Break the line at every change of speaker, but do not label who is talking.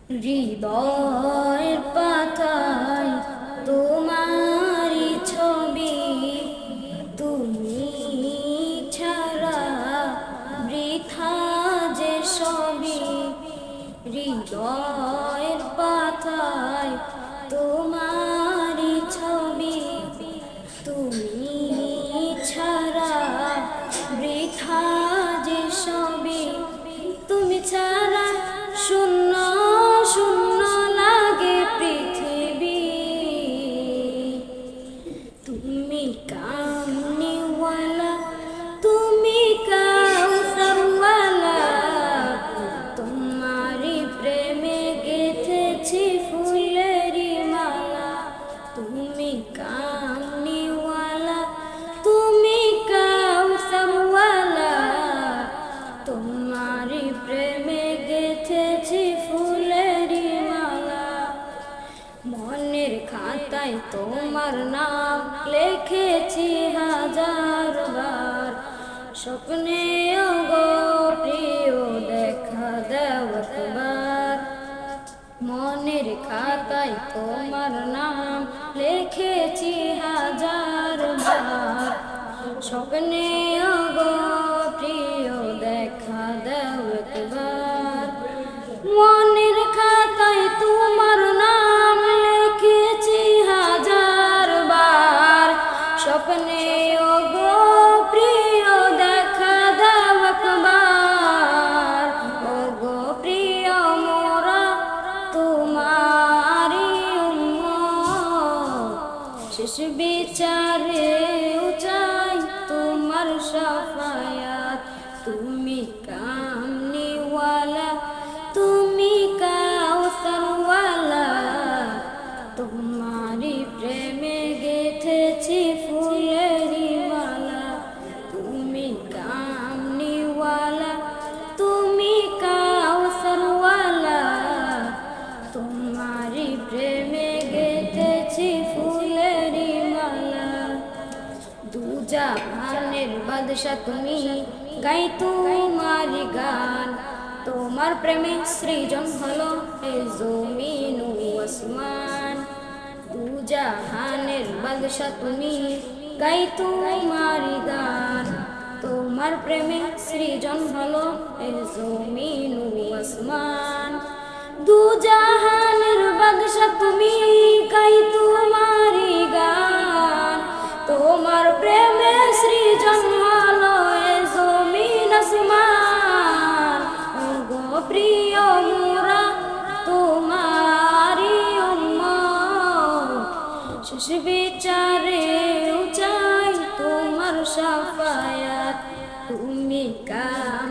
হৃদয়ের পাতায় তোমারই ছবি, তুমি ছাড়া বৃথা যে সবই। হৃদয়ের পাতায় তোমারই ছবি, তুমি ছাড়া বৃথা যে সবই। তুমি ছাড়া শূন্য শূন্য লাগে পৃথিবী। তুমি কামনিওয়ালা, তুমি কাউসারওয়ালা, তোমারই প্রেমে গেঁথেছি ফুলেরি মালা। তুমি কামনিওয়ালা, তুমি কাউসারওয়ালা, তোমারই প্রেমে গেঁথেছি ফুলেরি মালা। মনের খাতায় তোমার নাম লিখেছি হাজার বার, স্বপ্নে গো প্রিয় দেখা দাও একবার। মনের খাতায় তোমার নাম লিখেছি হাজার বার, স্বপ্নে গো প্রিয় দেখা দাও একবার। মনের খাতায় তোমার নাম লিখেছি হাজার বার, স্বপ্নে গো প্রিয় দেখা দাও একবার। ও গো প্রিয় মোরা তোমারি উম্মত, শেষ বিচারে চাই তোমার শাফায়াত। তুমি কামনিওয়ালা, তুমি কাউসারওয়ালা, তোমারি প্রেমে গেঁথেছি ফুলেরি মালা। তুমি কামনিওয়ালা, তুমি কাউসারওয়ালা, তোমারি প্রেমে গেঁথেছি ফুলেরি মালা। দুজাহানের বাদশা তুমি, গাই তোমারি গান। তোমার প্রেমে সৃজন হলো এই জমিন ও আসমান। দুজাহানের বাদশা তুমি, গাই তোমারি গান। তোমার প্রেমে সৃজন হলো এই জমিন ও আসমান। দুজাহানের বাদশা তুমি, গাই তোমারি গান। তোমার প্রেমে সৃজন হলো এই জমিন আসমান। ও গো প্রিয় মোরা তোমারি উম্মত, শেষ বিচারে চাই তোমার শাফায়াত। তুমি কাম